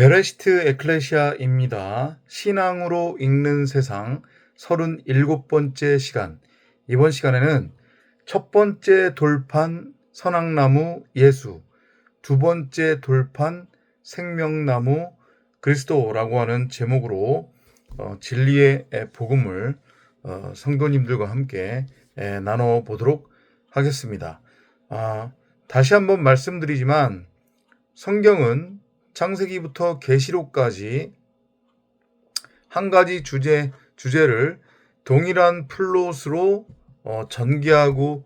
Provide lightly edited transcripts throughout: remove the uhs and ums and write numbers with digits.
베레시트 에클레시아입니다. 신앙으로 읽는 세상 37번째 시간. 이번 시간에는 첫 번째 돌판 선악나무 예수, 두 번째 돌판 생명나무 그리스도라고 하는 제목으로 진리의 복음을 성도님들과 함께 나눠보도록 하겠습니다. 다시 한번 말씀드리지만 성경은 창세기부터 계시록까지 한 가지 주제를 동일한 플롯으로 전개하고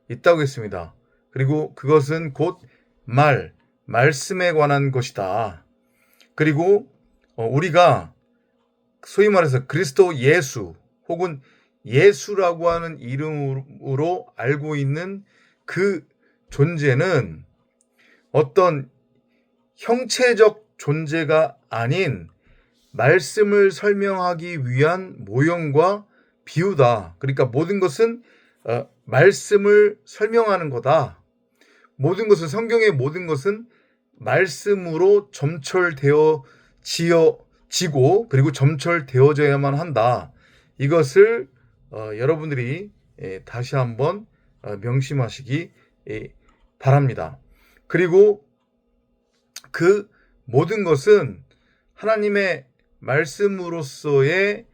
있다고 했습니다. 그리고 그것은 곧 말씀에 관한 것이다. 그리고 우리가 소위 말해서 그리스도 예수 혹은 예수라고 하는 이름으로 알고 있는 그 존재는 어떤 형체적 존재가 아닌 말씀을 설명하기 위한 모형과 비유다. 그러니까 모든 것은 말씀을 설명하는 거다. 모든 것은 성경의 모든 것은 말씀으로 점철되어 지고 그리고 점철되어져야만 한다. 이것을 여러분들이 다시 한번 명심하시기 바랍니다. 그리고 그 모든 것은 하나님의 말씀으로서의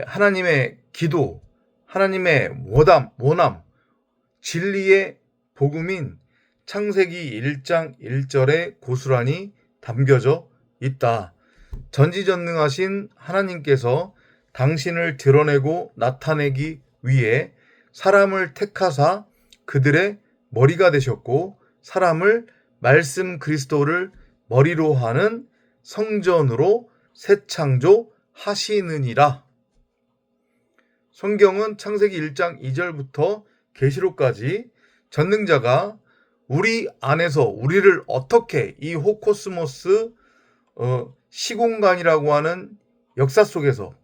하나님의 기도, 하나님의 원함, 진리의 복음인 창세기 1장 1절에 고스란히 담겨져 있다. 전지전능하신 하나님께서 당신을 드러내고 나타내기 위해 사람을 택하사 그들의 머리가 되셨고 사람을 말씀 그리스도를 머리로 하는 성전으로 새 창조하시느니라. 성경은 창세기 1장 2절부터 계시록까지 전능자가 우리 안에서 우리를 어떻게 이 호코스모스 시공간이라고 하는 역사 속에서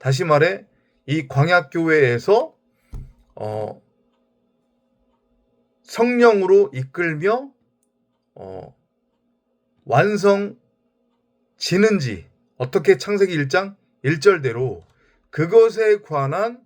다시 말해 이 광야교회에서 성령으로 이끌며 완성지는지 어떻게 창세기 1장 1절대로 그것에 관한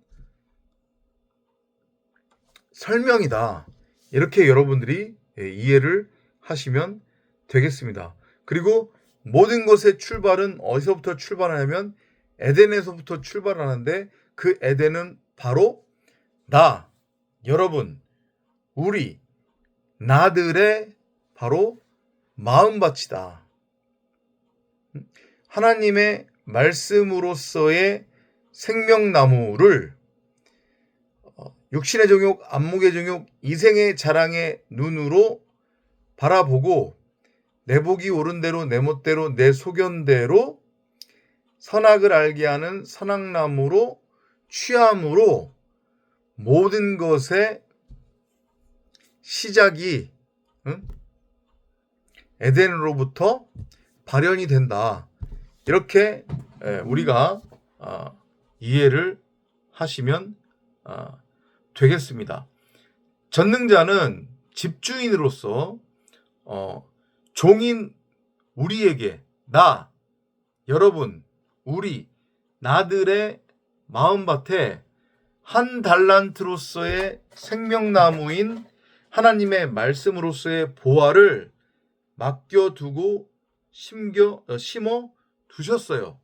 설명이다. 이렇게 여러분들이 이해를 하시면 되겠습니다. 그리고 모든 것의 출발은 어디서부터 출발하냐면 에덴에서부터 출발하는데 그 에덴은 바로 나, 여러분, 우리, 나들의 바로 마음밭이다. 하나님의 말씀으로서의 생명나무를 육신의 정욕, 안목의 정욕, 이생의 자랑의 눈으로 바라보고 내 복이 옳은 대로 내 멋대로 내 소견대로 선악을 알게 하는 선악나무로 취함으로 모든 것의 시작이 에덴으로부터 발현이 된다. 이렇게 우리가 이해를 하시면 되겠습니다. 전능자는 집주인으로서 종인 우리에게 나, 여러분, 우리, 나들의 마음밭에 한 달란트로서의 생명나무인 하나님의 말씀으로서의 보화를 맡겨두고 심어 두셨어요.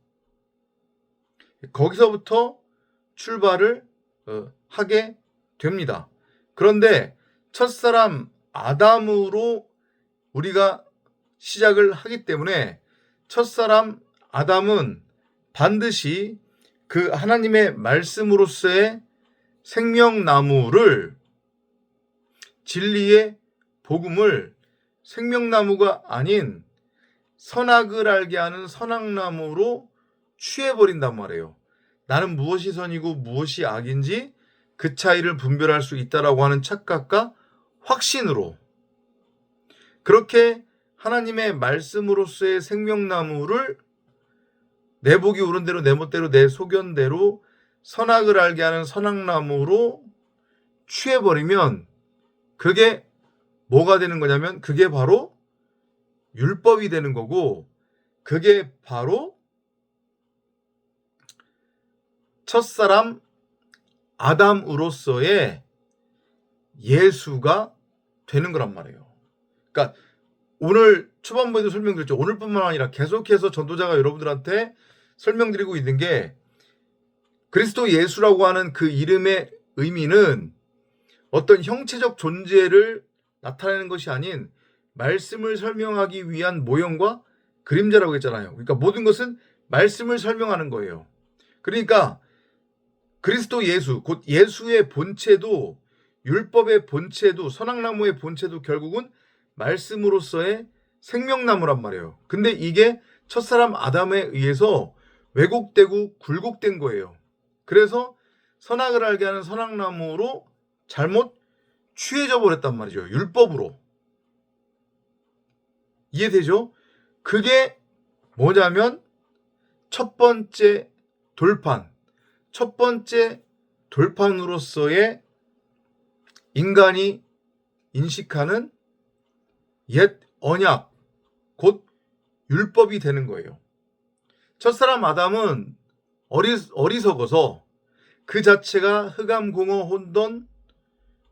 거기서부터 출발을 하게 됩니다. 그런데 첫사람 아담으로 우리가 시작을 하기 때문에 첫사람 아담은 반드시 그 하나님의 말씀으로서의 생명나무를 진리의 복음을 생명나무가 아닌 선악을 알게 하는 선악나무로 취해버린단 말이에요. 나는 무엇이 선이고 무엇이 악인지 그 차이를 분별할 수 있다라고 하는 착각과 확신으로 그렇게 하나님의 말씀으로서의 생명나무를 내 복이 옳은 대로 내 멋대로 내 소견대로 선악을 알게 하는 선악나무로 취해버리면 그게 뭐가 되는 거냐면 그게 바로 율법이 되는 거고, 그게 바로 첫사람 아담으로서의 예수가 되는 거란 말이에요. 그러니까 오늘 초반부에도 설명드렸죠. 오늘뿐만 아니라 계속해서 전도자가 여러분들한테 설명드리고 있는 게, 그리스도 예수라고 하는 그 이름의 의미는 어떤 형체적 존재를 나타내는 것이 아닌 말씀을 설명하기 위한 모형과 그림자라고 했잖아요. 그러니까 모든 것은 말씀을 설명하는 거예요. 그러니까 그리스도 예수, 곧 예수의 본체도, 율법의 본체도, 선악나무의 본체도 결국은 말씀으로서의 생명나무란 말이에요. 근데 이게 첫사람 아담에 의해서 왜곡되고 굴곡된 거예요. 그래서 선악을 알게 하는 선악나무로 잘못 취해져 버렸단 말이죠. 율법으로. 이해되죠? 그게 뭐냐면 첫 번째 돌판, 첫 번째 돌판으로서의 인간이 인식하는 옛 언약, 곧 율법이 되는 거예요. 첫사람 아담은 어리석어서 그 자체가 흑암, 공허, 혼돈,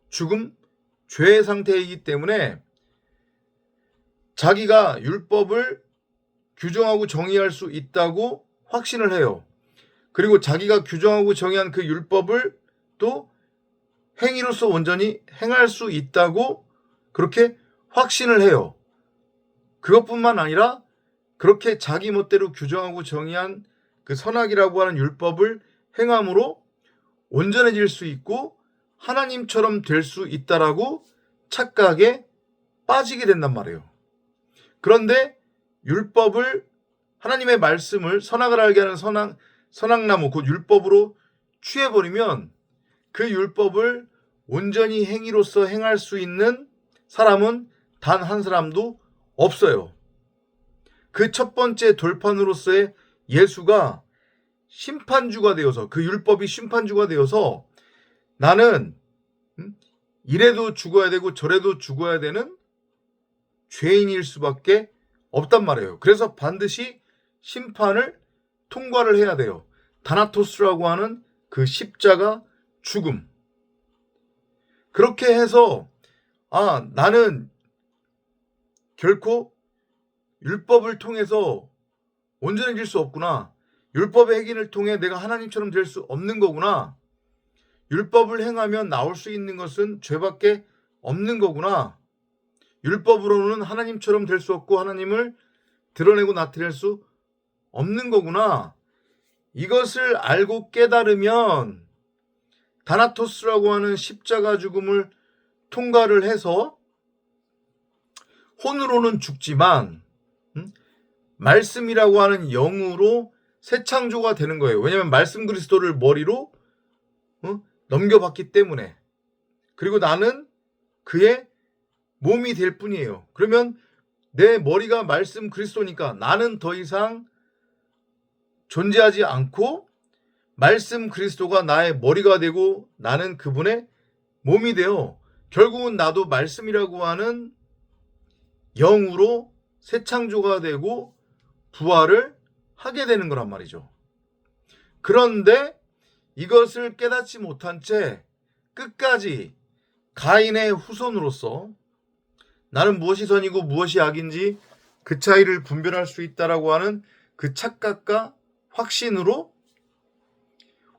죽음, 죄의 상태이기 때문에 자기가 율법을 규정하고 정의할 수 있다고 확신을 해요. 그리고 자기가 규정하고 정의한 그 율법을 또 행위로서 온전히 행할 수 있다고 그렇게 확신을 해요. 그것뿐만 아니라 그렇게 자기 멋대로 규정하고 정의한 그 선악이라고 하는 율법을 행함으로 온전해질 수 있고 하나님처럼 될 수 있다라고 착각에 빠지게 된단 말이에요. 그런데 율법을, 하나님의 말씀을, 선악을 알게 하는 선악나무, 곧 율법으로 취해버리면 그 율법을 온전히 행위로서 행할 수 있는 사람은 단 한 사람도 없어요. 그 첫 번째 돌판으로서의 예수가 심판주가 되어서, 그 율법이 심판주가 되어서 나는 이래도 죽어야 되고 저래도 죽어야 되는 죄인일 수밖에 없단 말이에요. 그래서 반드시 심판을 통과를 해야 돼요. 다나토스라고 하는 그 십자가 죽음. 그렇게 해서 나는 결코 율법을 통해서 온전해질 수 없구나. 율법의 행위를 통해 내가 하나님처럼 될 수 없는 거구나. 율법을 행하면 나올 수 있는 것은 죄밖에 없는 거구나. 율법으로는 하나님처럼 될 수 없고 하나님을 드러내고 나타낼 수 없는 거구나. 이것을 알고 깨달으면 다나토스라고 하는 십자가 죽음을 통과를 해서 혼으로는 죽지만 말씀이라고 하는 영으로 새 창조가 되는 거예요. 왜냐하면 말씀 그리스도를 머리로 넘겨봤기 때문에. 그리고 나는 그의 몸이 될 뿐이에요. 그러면 내 머리가 말씀 그리스도니까 나는 더 이상 존재하지 않고 말씀 그리스도가 나의 머리가 되고 나는 그분의 몸이 되어 결국은 나도 말씀이라고 하는 영으로 새 창조가 되고 부활을 하게 되는 거란 말이죠. 그런데 이것을 깨닫지 못한 채 끝까지 가인의 후손으로서 나는 무엇이 선이고 무엇이 악인지 그 차이를 분별할 수 있다라고 하는 그 착각과 확신으로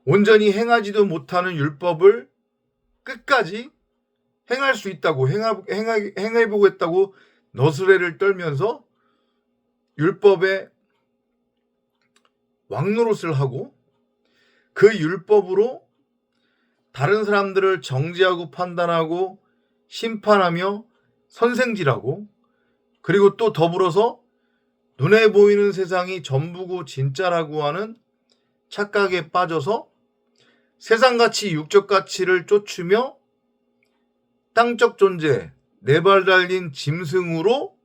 온전히 행하지도 못하는 율법을 끝까지 행할 수 있다고 행해보겠다고 너스레를 떨면서 율법의 왕노릇을 하고 그 율법으로 다른 사람들을 정죄하고 판단하고 심판하며 선생질하고, 그리고 또 더불어서 눈에 보이는 세상이 전부고 진짜라고 하는 착각에 빠져서 세상가치 육적 가치를 쫓으며 땅적 존재, 네 발 달린 짐승으로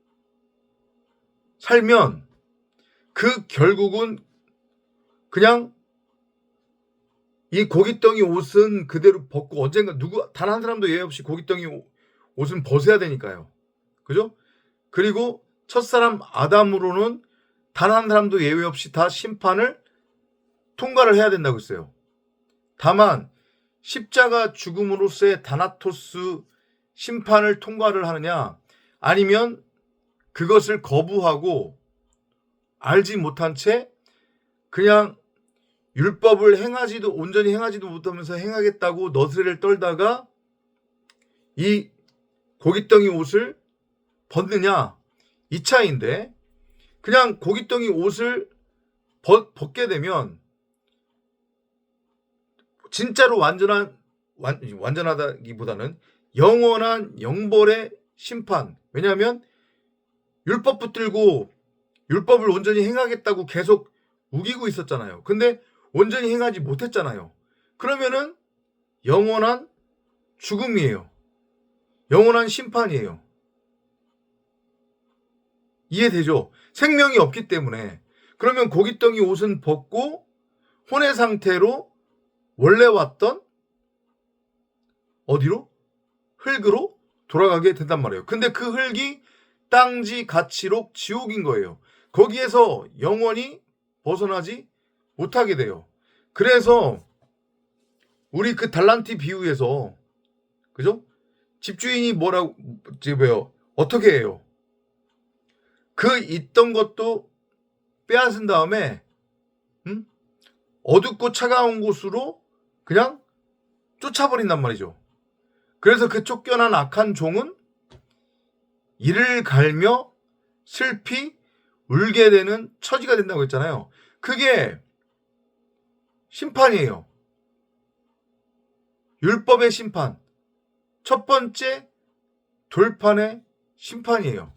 살면 그 결국은 그냥 이 고깃덩이 옷은 그대로 벗고 언젠가 단 한 사람도 예외 없이 고깃덩이 옷은 벗어야 되니까요. 그죠? 그리고 첫사람 아담으로는 단 한 사람도 예외 없이 다 심판을 통과를 해야 된다고 했어요. 다만 십자가 죽음으로서의 다나토스 심판을 통과를 하느냐, 아니면 그것을 거부하고 알지 못한 채 그냥 율법을 온전히 행하지도 못하면서 행하겠다고 너스레를 떨다가 이 고깃덩이 옷을 벗느냐, 이 차이인데, 그냥 고깃덩이 옷을 벗게 되면 진짜로 완전하다기보다는 영원한 영벌의 심판. 왜냐하면 율법 붙들고 율법을 온전히 행하겠다고 계속 우기고 있었잖아요. 근데 온전히 행하지 못했잖아요. 그러면은 영원한 죽음이에요. 영원한 심판이에요. 이해되죠? 생명이 없기 때문에. 그러면 고깃덩이 옷은 벗고 혼의 상태로 원래 왔던 어디로? 흙으로 돌아가게 된단 말이에요. 근데 그 흙이 땅지 가치록 지옥인 거예요. 거기에서 영원히 벗어나지 못하게 돼요. 그래서 우리 그 달란트 비유에서, 그죠? 집주인이 어떻게 해요? 그 있던 것도 빼앗은 다음에 어둡고 차가운 곳으로 그냥 쫓아버린단 말이죠. 그래서 그 쫓겨난 악한 종은 이를 갈며 슬피 울게 되는 처지가 된다고 했잖아요. 그게 심판이에요. 율법의 심판. 첫 번째 돌판의 심판이에요.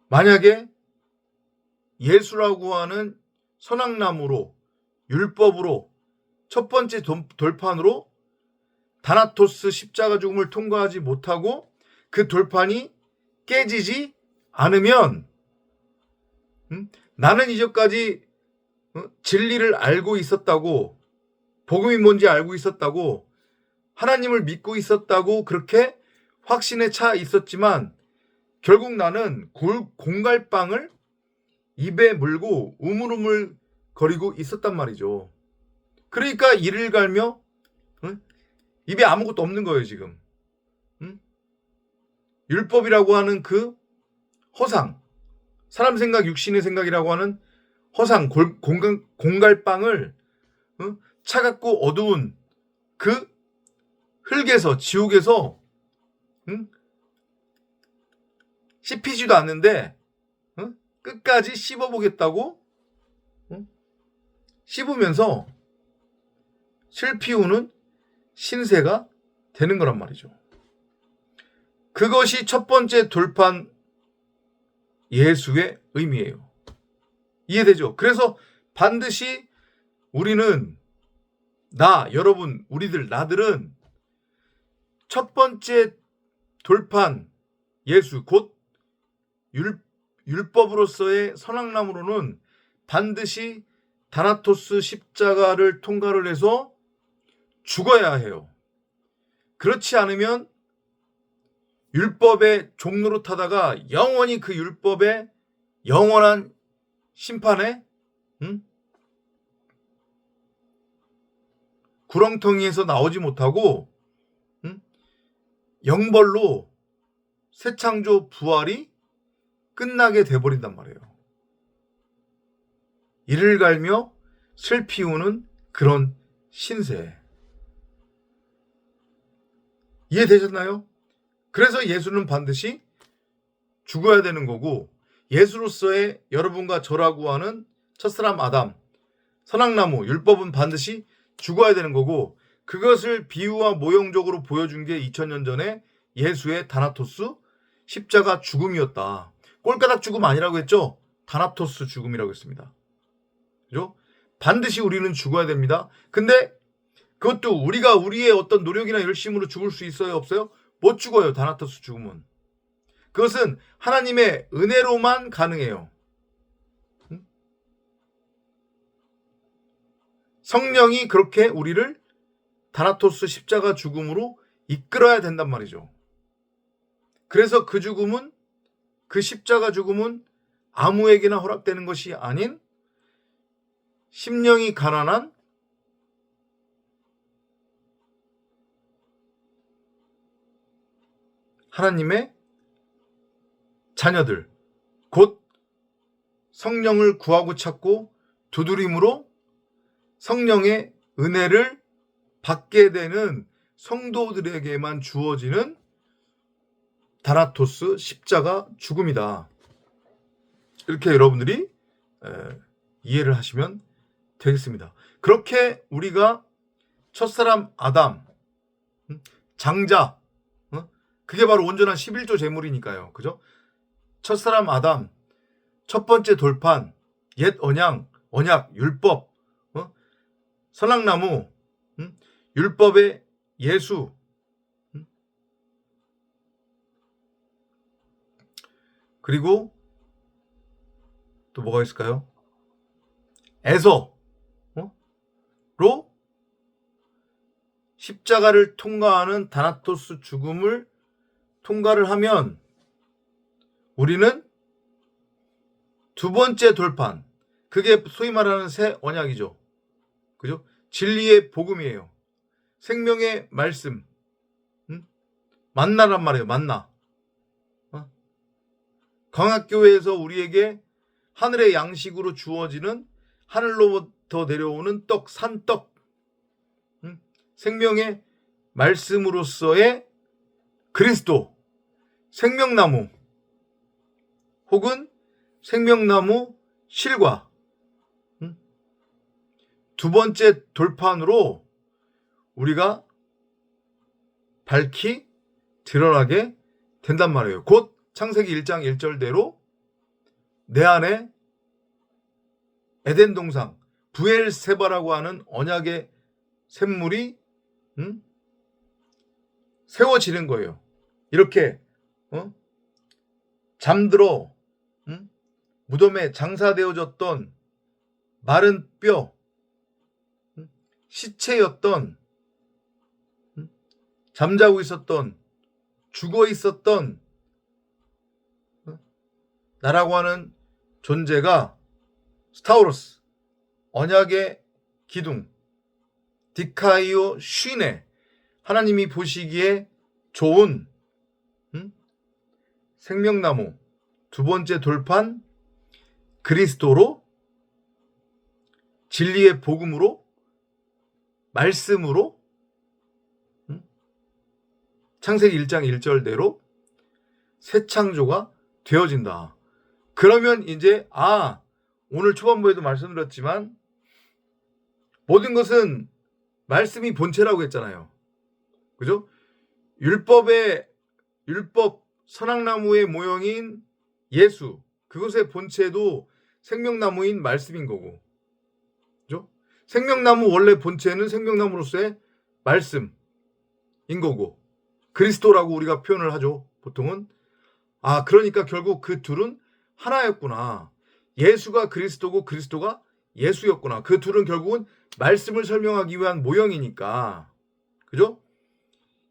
만약에 예수라고 하는 선악나무로, 율법으로, 첫 번째 돌판으로 다나토스 십자가 죽음을 통과하지 못하고 그 돌판이 깨지지 않으면, 나는 이전까지 진리를 알고 있었다고, 복음이 뭔지 알고 있었다고, 하나님을 믿고 있었다고 그렇게 확신에 차 있었지만 결국 나는 공갈빵을 입에 물고 우물우물 거리고 있었단 말이죠. 그러니까 이를 갈며 입에 아무것도 없는 거예요 지금. 율법이라고 하는 그 허상, 사람 생각 육신의 생각이라고 하는 허상, 공갈빵을 차갑고 어두운 그 흙에서, 지옥에서 씹히지도 않는데 끝까지 씹어보겠다고 씹으면서 슬피 우는 신세가 되는 거란 말이죠. 그것이 첫 번째 돌판 예수의 의미예요. 이해되죠? 그래서 반드시 우리는, 여러분, 나들은 첫 번째 돌판 예수, 곧 율법으로서의 선악나무로는 반드시 다나토스 십자가를 통과를 해서 죽어야 해요. 그렇지 않으면 율법의 종노릇하다가 영원히 그 율법의 영원한 심판에 구렁텅이에서 나오지 못하고 영벌로 새창조 부활이 끝나게 돼버린단 말이에요. 이를 갈며 슬피 우는 그런 신세. 이해되셨나요? 그래서 예수는 반드시 죽어야 되는 거고, 예수로서의 여러분과 저라고 하는 첫사람 아담, 선악나무, 율법은 반드시 죽어야 되는 거고, 그것을 비유와 모형적으로 보여준 게 2000년 전에 예수의 다나토스 십자가 죽음이었다. 꼴가닥 죽음 아니라고 했죠? 다나토스 죽음이라고 했습니다. 그죠? 반드시 우리는 죽어야 됩니다. 근데 그것도 우리가 우리의 어떤 노력이나 열심으로 죽을 수 있어요? 없어요? 못 죽어요. 다나토스 죽음은. 그것은 하나님의 은혜로만 가능해요. 성령이 그렇게 우리를 다나토스 십자가 죽음으로 이끌어야 된단 말이죠. 그래서 그 죽음은, 그 십자가 죽음은 아무에게나 허락되는 것이 아닌 심령이 가난한 하나님의 자녀들, 곧 성령을 구하고 찾고 두드림으로 성령의 은혜를 받게 되는 성도들에게만 주어지는 다나토스 십자가 죽음이다. 이렇게 여러분들이 이해를 하시면 되겠습니다. 그렇게 우리가 첫사람 아담, 장자, 그게 바로 온전한 11조 제물이니까요. 그죠? 첫사람 아담, 첫 번째 돌판, 옛 언약, 율법, 선악나무, 율법의 예수, 그리고 또 뭐가 있을까요? 에서로 십자가를 통과하는 다나토스 죽음을 통과를 하면 우리는 두 번째 돌판, 그게 소위 말하는 새 언약이죠. 그죠? 진리의 복음이에요. 생명의 말씀, 만나란 말이에요. 만나. 광학교회에서 우리에게 하늘의 양식으로 주어지는, 하늘로부터 내려오는 떡, 산떡, 생명의 말씀으로서의 그리스도, 생명나무, 혹은 생명나무 실과, 두 번째 돌판으로 우리가 밝히 드러나게 된단 말이에요. 곧 창세기 1장 1절대로 내 안에 에덴 동상, 부엘세바라고 하는 언약의 샘물이 세워지는 거예요. 이렇게 잠들어 무덤에 장사되어졌던 마른 뼈, 시체였던, 잠자고 있었던, 죽어 있었던 나라고 하는 존재가 스타우로스, 언약의 기둥, 디카이오 쉰에, 하나님이 보시기에 좋은 생명나무, 두 번째 돌판 그리스도로, 진리의 복음으로, 말씀으로, 창세기 1장 1절대로 새 창조가 되어진다. 그러면 이제 오늘 초반부에도 말씀드렸지만 모든 것은 말씀이 본체라고 했잖아요. 그죠? 율법 선악나무의 모형인 예수, 그것의 본체도 생명나무인 말씀인 거고, 그죠? 생명나무 원래 본체는 생명나무로서의 말씀인 거고, 그리스도라고 우리가 표현을 하죠. 보통은. 그러니까 결국 그 둘은 하나였구나. 예수가 그리스도고 그리스도가 예수였구나. 그 둘은 결국은 말씀을 설명하기 위한 모형이니까. 그죠?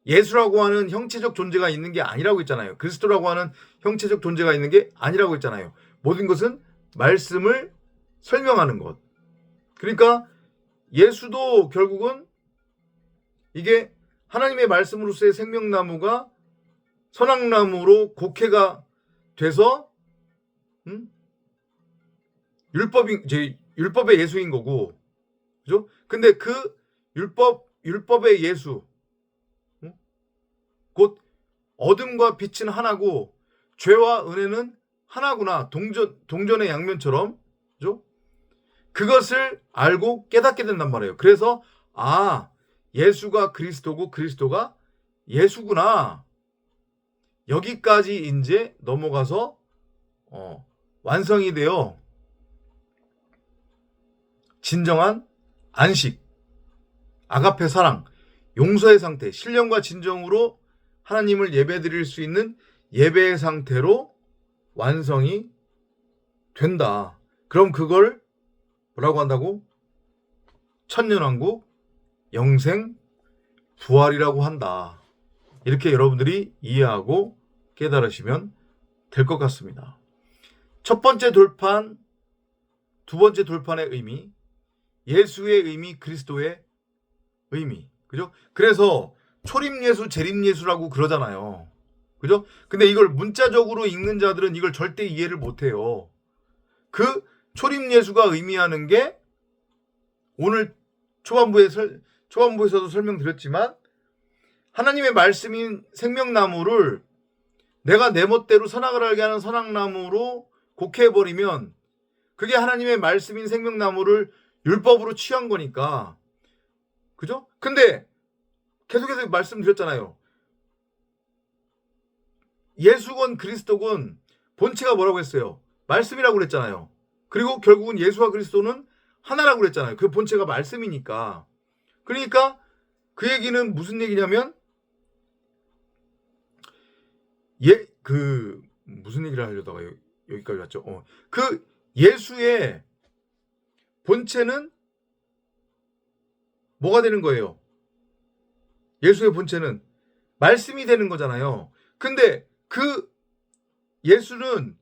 예수라고 하는 형체적 존재가 있는 게 아니라고 했잖아요. 그리스도라고 하는 형체적 존재가 있는 게 아니라고 했잖아요. 모든 것은 말씀을 설명하는 것. 그러니까 예수도 결국은 이게 하나님의 말씀으로서의 생명나무가 선악나무로 곡해가 돼서 율법의 예수인 거고, 그죠? 근데 그 율법의 예수, 곧 어둠과 빛은 하나고 죄와 은혜는 하나구나, 동전의 양면처럼, 그죠? 그것을 알고 깨닫게 된단 말이에요. 그래서 예수가 그리스도고 그리스도가 예수구나. 여기까지 이제 넘어가서 완성이 되어 진정한 안식, 아가페 사랑, 용서의 상태, 신령과 진정으로 하나님을 예배드릴 수 있는 예배의 상태로 완성이 된다. 그럼 그걸 뭐라고 한다고? 천년왕국, 영생, 부활이라고 한다. 이렇게 여러분들이 이해하고 깨달으시면 될 것 같습니다. 첫 번째 돌판, 두 번째 돌판의 의미, 예수의 의미, 그리스도의 의미. 그죠? 그래서 초림예수, 재림예수라고 그러잖아요. 그죠? 근데 이걸 문자적으로 읽는 자들은 이걸 절대 이해를 못해요. 그 초림예수가 의미하는 게 오늘 초반부에서도 설명드렸지만 하나님의 말씀인 생명나무를 내가 내 멋대로 선악을 알게 하는 선악나무로 곡해버리면 그게 하나님의 말씀인 생명나무를 율법으로 취한 거니까. 그죠? 근데 계속해서 말씀드렸잖아요. 예수건 그리스도건 본체가 뭐라고 했어요? 말씀이라고 그랬잖아요. 그리고 결국은 예수와 그리스도는 하나라고 그랬잖아요. 그 본체가 말씀이니까. 그러니까 그 얘기는 무슨 얘기냐면 무슨 얘기를 하려다가 여기까지 왔죠. 그 예수의 본체는 뭐가 되는 거예요? 예수의 본체는 말씀이 되는 거잖아요. 근데 그 예수는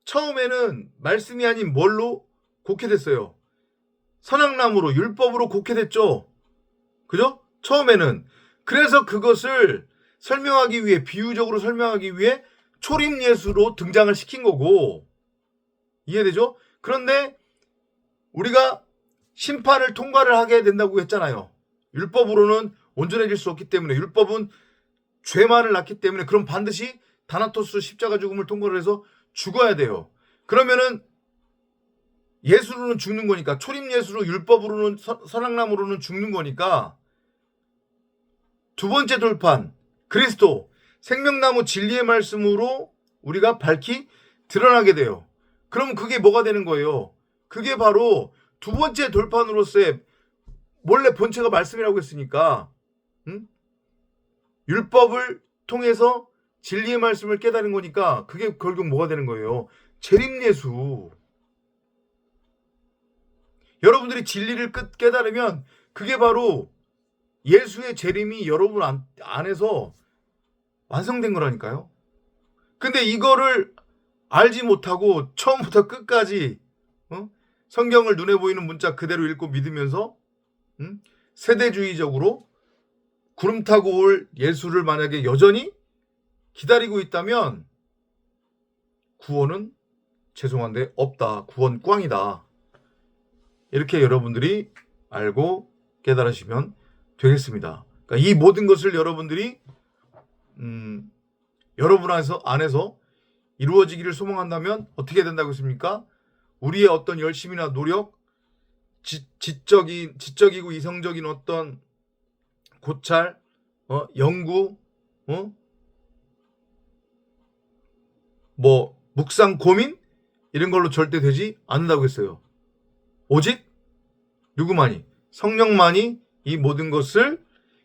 처음에는 말씀이 아닌 뭘로 곡해됐어요? 선악나무로, 율법으로 곡해됐죠. 그죠? 처음에는. 그래서 그것을 설명하기 위해, 비유적으로 설명하기 위해 초림예수로 등장을 시킨 거고, 이해되죠? 그런데 우리가 심판을 통과를 하게 된다고 했잖아요. 율법으로는 온전해질 수 없기 때문에, 율법은 죄만을 낳기 때문에, 그럼 반드시 다나토스 십자가 죽음을 통과를 해서 죽어야 돼요. 그러면은 예수로는 죽는 거니까, 초림예수로, 율법으로는, 선악나무로는 죽는 거니까 두 번째 돌판 그리스도 생명나무 진리의 말씀으로 우리가 밝히 드러나게 돼요. 그럼 그게 뭐가 되는 거예요? 그게 바로 두 번째 돌판으로서의, 원래 본체가 말씀이라고 했으니까 율법을 통해서 진리의 말씀을 깨달은 거니까 그게 결국 뭐가 되는 거예요? 재림예수. 여러분들이 진리를 깨달으면 그게 바로 예수의 재림이 여러분 안에서 완성된 거라니까요. 근데 이거를 알지 못하고 처음부터 끝까지 성경을 눈에 보이는 문자 그대로 읽고 믿으면서 세대주의적으로 구름 타고 올 예수를 만약에 여전히 기다리고 있다면 구원은 죄송한데 없다. 구원 꽝이다. 이렇게 여러분들이 알고 깨달으시면 되겠습니다. 그러니까 이 모든 것을 여러분들이 여러분 안에서 이루어지기를 소망한다면 어떻게 된다고 했습니까? 우리의 어떤 열심이나 노력, 지적이고 이성적인 어떤 고찰, 연구, 묵상, 고민 이런 걸로 절대 되지 않는다고 했어요. 오직 누구만이? 성령만이 이 모든 것을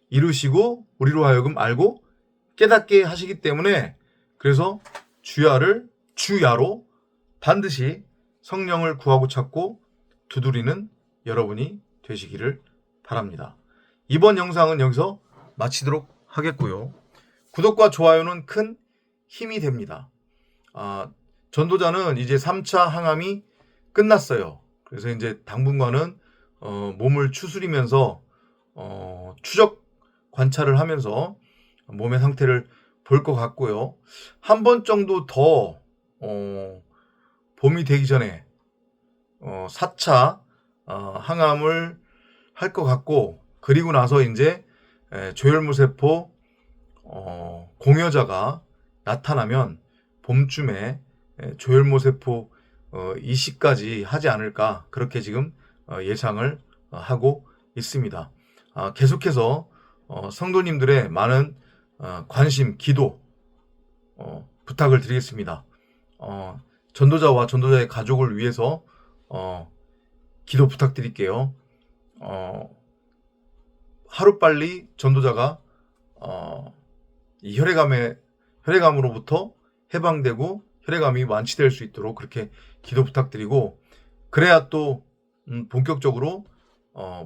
이루시고 우리로 하여금 알고 깨닫게 하시기 때문에, 그래서 주야로 반드시 성령을 구하고 찾고 두드리는 여러분이 되시기를 바랍니다. 이번 영상은 여기서 마치도록 하겠고요. 구독과 좋아요는 큰 힘이 됩니다. 전도자는 이제 3차 항암이 끝났어요. 그래서 이제 당분간은 몸을 추스리면서 추적 관찰을 하면서 몸의 상태를 볼 것 같고요. 한 번 정도 더 봄이 되기 전에 4차 항암을 할 것 같고, 그리고 나서 이제 조혈무세포 공여자가 나타나면 봄쯤에 조혈모세포 이식까지 하지 않을까, 그렇게 지금 예상을 하고 있습니다. 계속해서 성도님들의 많은 관심, 기도 부탁을 드리겠습니다. 전도자와 전도자의 가족을 위해서 기도 부탁드릴게요. 하루빨리 전도자가 이 혈액암으로부터 해방되고 혈액암이 완치될 수 있도록 그렇게 기도 부탁드리고, 그래야 또 본격적으로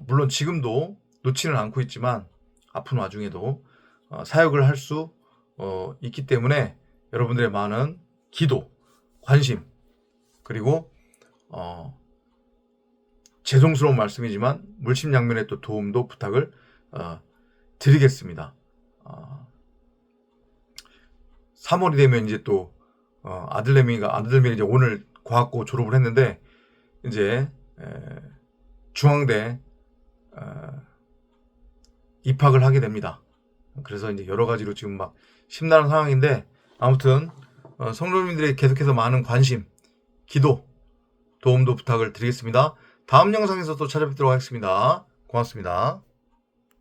물론 지금도 놓지는 않고 있지만 아픈 와중에도 사역을 할 수 있기 때문에 여러분들의 많은 기도, 관심, 그리고 죄송스러운 말씀이지만 물심양면의 또 도움도 부탁을 드리겠습니다. 3월이 되면 이제 또 아들내미가 이제 오늘 과학고 졸업을 했는데 이제 중앙대 입학을 하게 됩니다. 그래서 이제 여러 가지로 지금 막 심란한 상황인데 아무튼 성도님들의 계속해서 많은 관심, 기도, 도움도 부탁을 드리겠습니다. 다음 영상에서 또 찾아뵙도록 하겠습니다. 고맙습니다.